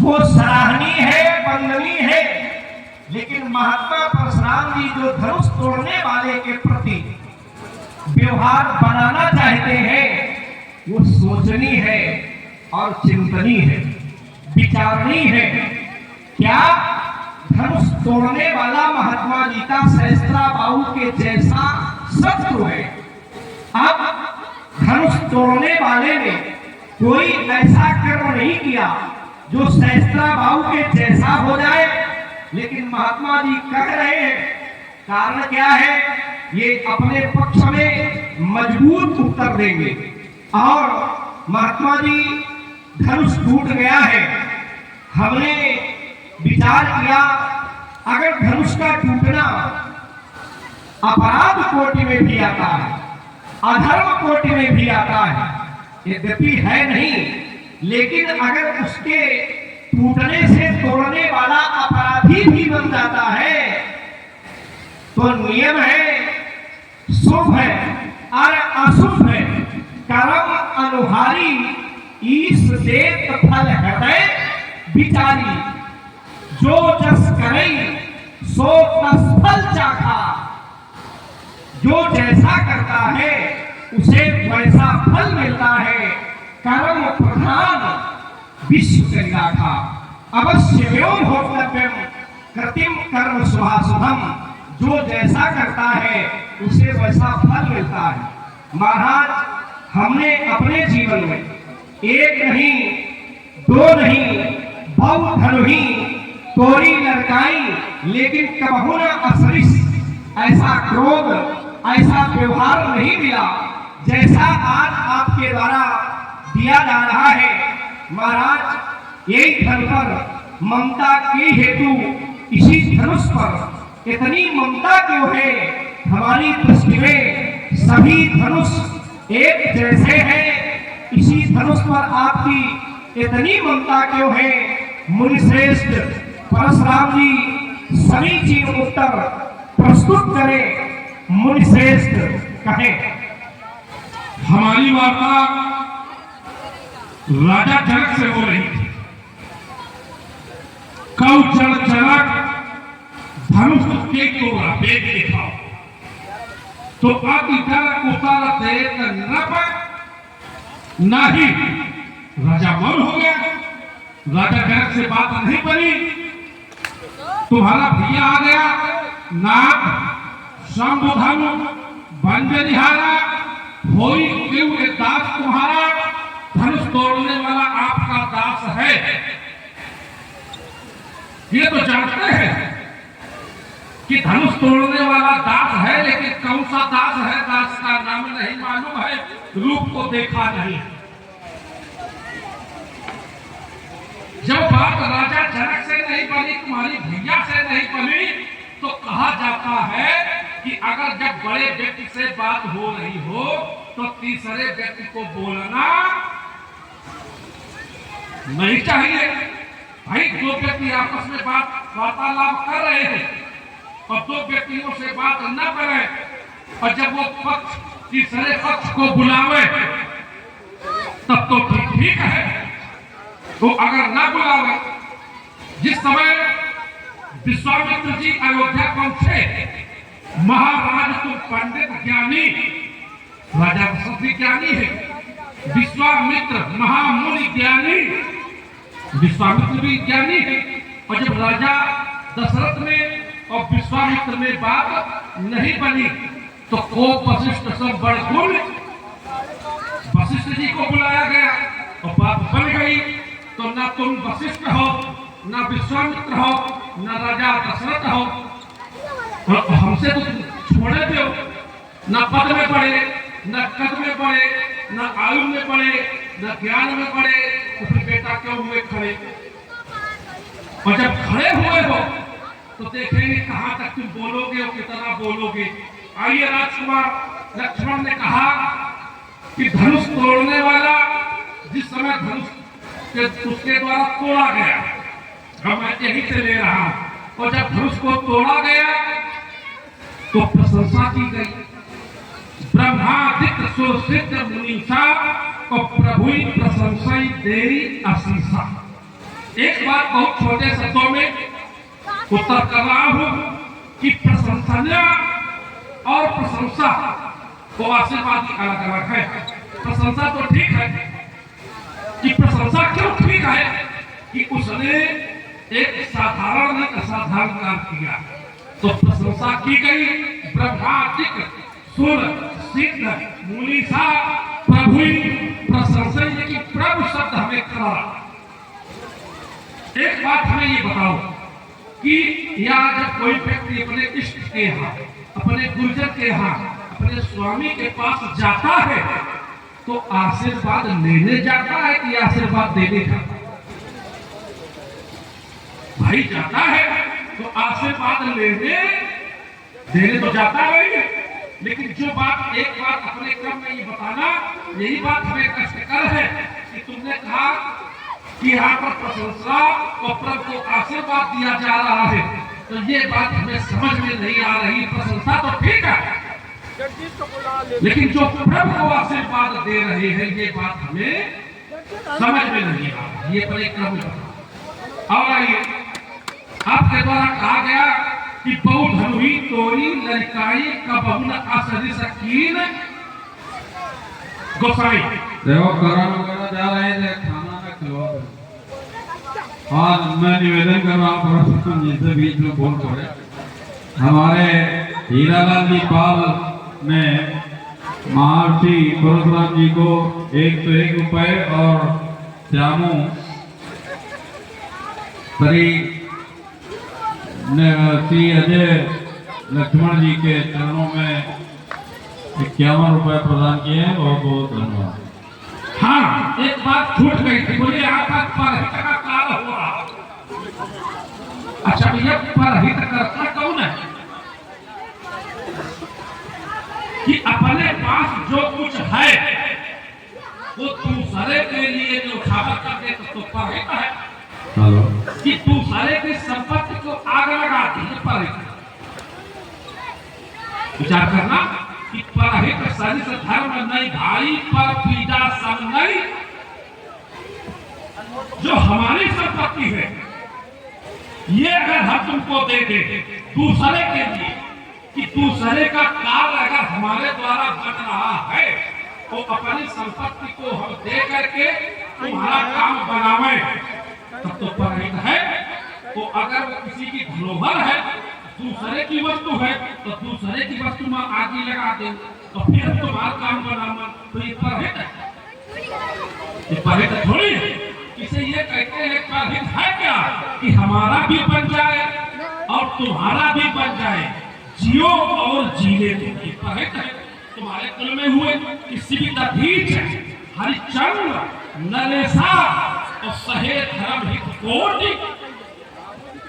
वो सराहनीय है, वंदनीय है, लेकिन महात्मा परशुराम जी जो धनुष तोड़ने वाले के प्रति व्यवहार बनाना चाहते हैं वो सोचनीय है और चिंतनीय है, विचारणीय है। क्या धनुष तोड़ने वाला महात्मा जी का सहस्त्रा बाहु के जैसा शत्रु है? अब धनुष तोड़ने वाले ने कोई ऐसा कर्म नहीं किया जो सहस्त्रा बाहु के जैसा हो जाए, लेकिन महात्मा जी कह रहे हैं कारण क्या है? ये अपने पक्ष में मजबूत उत्तर देंगे। और महात्मा जी धनुष टूट गया है, हमने विचार किया अगर धनुष का टूटना अपराध कोटि में भी आता है, अधर्म कोटि में भी आता है, यद्यपि है नहीं, लेकिन अगर उसके टूटने से तोड़ने वाला अपराधी भी बन जाता है तो नियम है, शुभ है और अशुभ है, कर्म अनुहारी ईश देत फल हृदय विचारी, जो जस करे सो तस फल चाखा। जो जैसा करता है उसे वैसा फल मिलता है, कर्म प्रधान विश्व करिया था। अवश्य व्योम भोक्तव्यम कृतिम कर्म शुभाशुभम, जो जैसा करता है उसे वैसा फल मिलता है। महाराज हमने अपने जीवन में एक नहीं, दो नहीं, बहु धनुही तोरी लड़काई, लेकिन कबहू न असरिस ऐसा क्रोध, ऐसा व्यवहार नहीं मिला जैसा आज आपके द्वारा दिया जा रहा है। महाराज यही धन पर ममता के हेतु, इसी धनुष पर इतनी ममता क्यों है? हमारी दृष्टि में सभी धनुष एक जैसे हैं, इसी धनुष पर आपकी इतनी ममता क्यों है? मुनिश्रेष्ठ परशुराम जी समीचीन उत्तर प्रस्तुत करें। मुनिश्रेष्ठ कहें। हमारी वार्ता राजा जनक से हो रही थी। कौ जनक धनुष के तोड़ा बेग दिखाओ, तो अब इधर उतर देख नहीं, राजा मौन हो गया। राजा जनक से बात नहीं बनी। तुम्हारा भैया आ गया, नाग शंभुधनु बंजनिहारा होई क्यों ये दास तुम्हारा, धनुष तोड़ने वाला आपका दास है। ये तो जानते हैं कि धनुष तोड़ने वाला दास है, लेकिन कौन सा दास है, दास का नाम नहीं मालूम है, रूप को देखा नहीं। जब बात राजा जनक से नहीं बनी, तुम्हारी भैया से नहीं बनी, तो कहा जाता है कि अगर जब बड़े व्यक्ति से बात हो रही हो तो तीसरे व्यक्ति को बोलना नहीं चाहिए। भाई दो व्यक्ति आपस में वार्तालाप कर रहे हैं और दो व्यक्तियों से बात न करें, और जब वो पक्ष तीसरे पक्ष को बुलावे तब तो ठीक है। तो अगर न बुलावे, जिस समय विश्वामित्र जी अयोध्या पहुंचे, महाराज तुम पंडित ज्ञानी, राजा दशरथ ज्ञानी है, विश्वामित्र महामुनि ज्ञानी, विश्वामित्र भी ज्ञानी है। और जब राजा दशरथ में और विश्वामित्र में बात नहीं बनी तो को वशिष्ठ सब बड़ गुण, वशिष्ठ जी को बुलाया गया और बात बन गई। तो ना तुम वशिष्ठ हो, ना विश्वामित्र हो, ना राजा दशरथ हो, और हमसे तो छोड़े दो, ना पद में पड़े, ना कद में पड़े, ना आयु में पड़े, ना ज्ञान में पड़े, तो फिर बेटा क्यों हुए खड़े? और जब खड़े हुए हो तो देखेंगे कहां तक तुम बोलोगे और कितना बोलोगे। आइए राजकुमार लक्ष्मण ने कहा कि धनुष तोड़ने वाला जिस समय धनुष उसके द्वारा तोड़ा गया, मैं यही से ले रहा हूं, और जब धनुष को तोड़ा गया तो प्रशंसा की गई। ब्रह्मादित्य सुरसिद्ध मुनीषा और प्रभु प्रशंसा देरी आशीषा। एक बात बहुत छोटे शब्दों में उत्तर कर रहा हूं कि प्रशंसनीय और प्रशंसा को आशीर्वाद की अलग अलग है। प्रशंसा तो ठीक है कि प्रशंसा क्यों ठीक है कि उसने एक साधारण असाधारण काम किया तो प्रशंसा की गई। ब्रह्मादिक सुर सिद्ध मुनीसा प्रभु प्रशंसा की प्रभु शब्द हमें करा। एक बात हमें ये बताओ कि या जब कोई व्यक्ति अपने इष्ट के यहाँ, अपने गुरुजन के यहाँ, अपने स्वामी के पास जाता है तो आशीर्वाद लेने जाता है कि आशीर्वाद देने जाता है? भाई जाता है तो आशीर्वाद देने तो जाता है, लेकिन जो बात एक बात अपने क्रम में ये बताना, यही बात हमें कष्टकर है कि तुमने कहा कि यहाँ पर प्रशंसा और प्रभु को आशीर्वाद दिया जा रहा है, तो ये बात हमें समझ में नहीं आ रही। प्रशंसा तो ठीक है, लेकिन जो प्रभु को आशीर्वाद दे रहे हैं ये बात हमें समझ में नहीं आ रही। ये परिक्रम और आइए आपके द्वारा कहा गया कि बहु धनुही तोरी लड़काई का बहुन असरी सकीन गोसाई देखो करण वगैरह जा रहे थे, खाना में खिलवा दो। और मैं निवेदन कर रहा हूँ जिनसे बीच में बोल पड़े, हमारे हीरालाल जी पाल ने महर्षि परशुराम जी को 101 रुपए और श्यामू श्री अजय लक्ष्मण जी के चरणों में 51 रुपए प्रदान किए हैं। बहुत बहुत धन्यवाद। हाँ, एक बात छूट गई थी, बोले आपस पर हित का काल हो रहा। अच्छा भैया, पर हित करता कौन है कि अपने पास जो कुछ है वो दूसरे के लिए जो उठावा कर दे तो पर हित है। हेलो, कि दूसरे की संपत्ति को आग लगाती है पर हित। विचार करना कि परहित सरिस धर्म नहीं भाई, पर पीड़ा सब नहीं। जो हमारी संपत्ति है ये अगर हम तुमको दे दे दूसरे के लिए, कि दूसरे का कार्य अगर हमारे द्वारा बन रहा है तो अपनी संपत्ति को हम दे करके तुम्हारा काम बनावे तब तो परहित है। तो अगर वो किसी की धरोहर है, दूसरे की वस्तु है, तो दूसरे की वस्तु में आगे लगा दे तो फिर तुम्हारा काम बनाना, तो ये परहित है? ये परहित थोड़ी है। इसे ये कहते हैं परहित है क्या कि हमारा भी बन जाए और तुम्हारा भी बन जाए, जियो और जीने दो। ये परहित है। तुम्हारे कुल में हुए किसी भी दधीच हरिश्चंद्र नरेशा और सहे धर्म हित कोटि।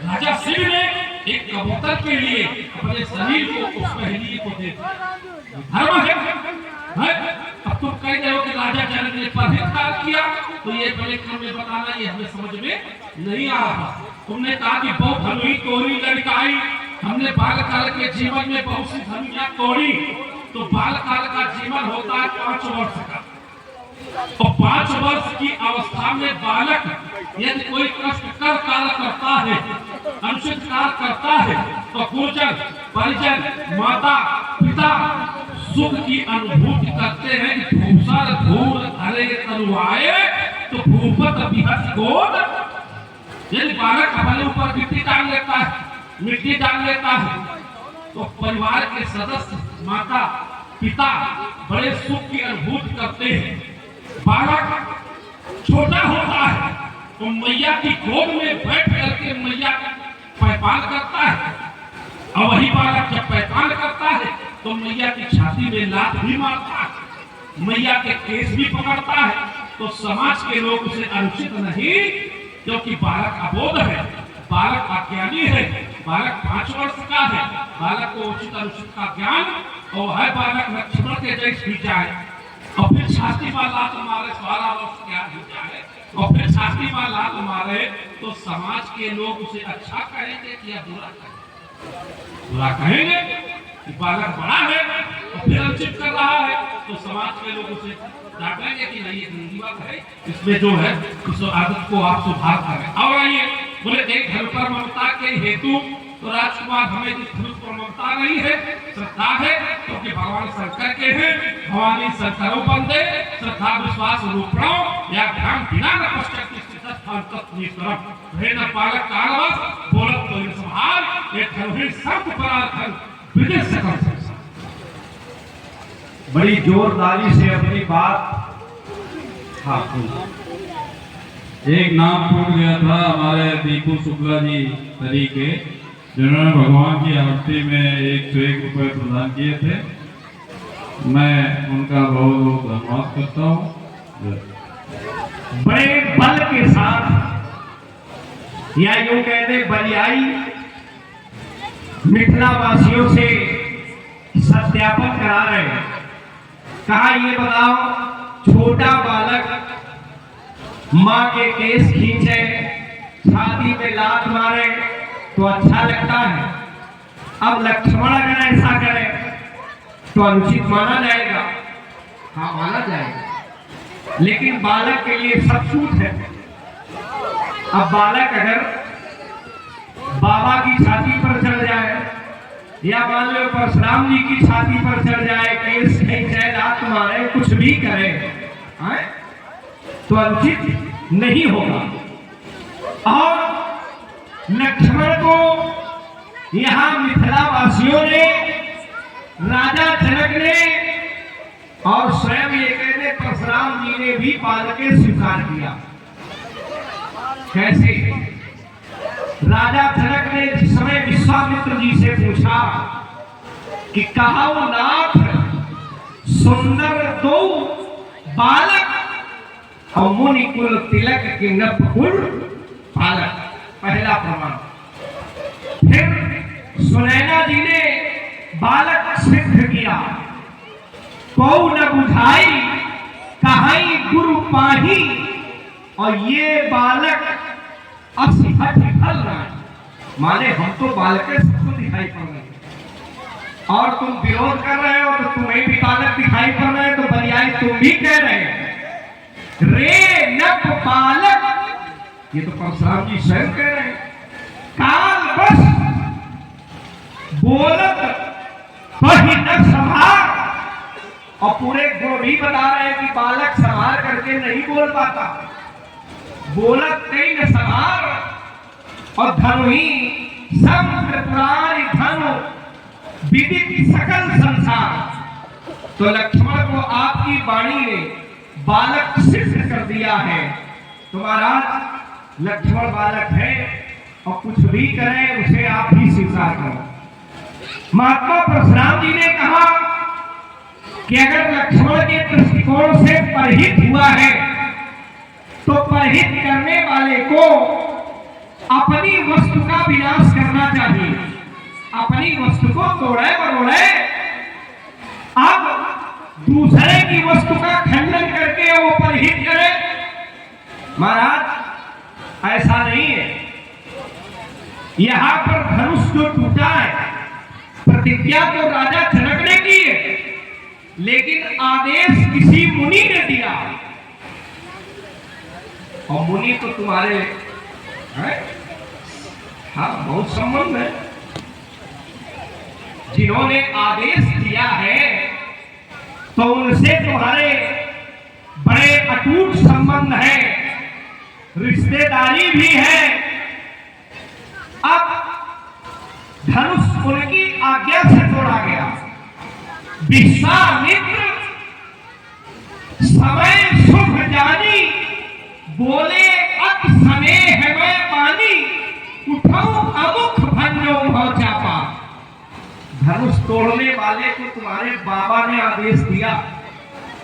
राजा शिव ने एक कबूतर के लिए अपने शरीर को उस पहली को दे दिया। धर्म है? अब तुम कह रहे हो कि राजा जनक ने परहित कार्य किया, तो ये बड़े क्रम में बताना ये हमें समझ में नहीं आ रहा। तुमने कहा कि बहुत धनुई तोड़ी लड़काई, हमने बालकाल के जीवन में बहुत सी धनुइयां तोड़ी। तो बालकाल का जीवन होता है 5 वर्ष का, तो 5 वर्ष की अवस्था में बालक यदि कोई कष्टकर कार्य करता है, अनुचित कार्य करता है, तो गुरुजन परिजन माता पिता सुख की अनुभूति करते हैं कि भूषण धूल हरे तरुआए तो भूपत बिहस गोद। यदि बालक अपने ऊपर मिट्टी डाल लेता है, मिट्टी डाल लेता है, तो परिवार के सदस्य माता पिता बड़े सुख की अनुभूति करते हैं। बालक छोटा होता है तो मैया की गोद में बैठ करके मैया पैपाल करता है, और वही बालक जब पैपाल करता है तो मैया की छाती में लात भी मारता है, मैया के केस भी पकड़ता है। तो समाज के लोग उसे अनुचित नहीं, क्योंकि बालक अबोध है, बालक अज्ञानी है, बालक 5 वर्ष का है, बालक को उचित अनुचित का ज्ञान और है बालक लक्ष्मण के जैसे भी जाए और फिर छाती में लात मारे 12 वर्ष क्या हो जाए और फिर छाती में लात मारे, तो समाज के लोग उसे अच्छा कहेंगे या बुरा कहेंगे? बुरा कहेंगे कि बालक बड़ा है और फिर अनुचित कर रहा है। तो समाज के लोग उसे डांटेंगे कि नहीं ये गंदी बात है, इसमें जो है उस आदत को आप सुधार करें। और आइए बोले एक धर्म पर ममता के हेतु तो राजकुमार हमें जिस धर्म पर ममता नहीं है, श्रद्धा है, क्योंकि भगवान शंकर के हैं, भवानी शंकरों बंदे श्रद्धा विश्वास रूपणों या ध्यान बिना न पश्चात न पालक कालवश बोलत तो संहार एक धर्म शब्द पराधन विदेश से कर सकता। बड़ी जोरदारी से अपनी बात। हाँ, एक नाम टूट गया था हमारे दीपू शुक्ला जी तरीके, जिन्होंने भगवान की आरती में 101 रुपए प्रदान किए थे। मैं उनका बहुत बहुत धन्यवाद करता हूँ। बड़े बल के साथ या यूं कहते बलियाई मिथिला वासियों से सत्यापन करा रहे हैं। कहा ये बताओ, छोटा बालक माँ के केस खींचे, छाती में लात मारे तो अच्छा लगता है। अब लक्ष्मण अगर ऐसा करे तो अनुचित माना जाएगा? हाँ, माना जाएगा, लेकिन बालक के लिए सब छूट है। अब बालक अगर बाबा की छाती पर चढ़ जाए या मान लो परशुराम जी की छाती पर चढ़ जाए, केस खींचे, लात मारे, कुछ भी करे, तो अनुचित नहीं होगा। और लक्ष्मण को यहाँ मिथिला वासियों ने, राजा जनक ने और स्वयं ये कहते परशुराम जी ने भी पाल के स्वीकार किया। कैसे? राजा जनक ने जिस समय विश्वामित्र जी से पूछा कि कहाऊ नाथ सुंदर दो बालक और मुनि कुल तिलक के नप कुल बालक, पहला प्रमाण। फिर सुनैना जी ने बालक सिद्ध किया, कौ न बुझाई कहाई गुरु पाही, और ये बालक असहज फल रहा है। माने हम तो बालक सबको दिखाई पड़ रहे हैं और तुम विरोध कर रहे हो, तो तुम्हें भी बालक दिखाई पड़ रहे हैं, तो बलियाई तुम भी कह रहे हैं रे नप बालक। ये तो परशुराम जी स्वयं कह रहे हैं। काल बस बोलत वही न संभार, और पूरे गुण भी बता रहे हैं कि बालक संभार करके नहीं बोल पाता, बोलत नहीं न संभार, और धनु ही सब त्रिपुरारी धनु विदित सकल संसार। तो लक्ष्मण को आपकी वाणी ने बालक सिद्ध कर दिया है। तो महाराज लक्ष्मण बालक है और कुछ भी करें उसे आप ही स्वीकार करो। महात्मा परशुराम जी ने कहा कि अगर लक्ष्मण के दृष्टिकोण से परहित हुआ है तो परहित करने वाले को अपनी वस्तु का विनाश करना चाहिए, अपनी वस्तु को तोड़े मरोड़े, अब दूसरे की वस्तु का खंडन करके वो परहित करे। महाराज ऐसा नहीं है। यहां पर धनुष जो टूटा है, प्रतिज्ञा तो राजा जनक ने की है, लेकिन आदेश किसी मुनि ने दिया, और मुनि तो तुम्हारे हैं? हाँ, बहुत संबंध है। जिन्होंने आदेश दिया है तो उनसे तुम्हारे बड़े अटूट संबंध है, रिश्तेदारी भी है। अब धनुष उनकी आज्ञा से तोड़ा गया। विश्वामित्र समय शुभ जानी, बोले अत समय है मैं पानी, उठाओ अमुख भंजो भव चापा। धनुष तोड़ने वाले को तुम्हारे बाबा ने आदेश दिया,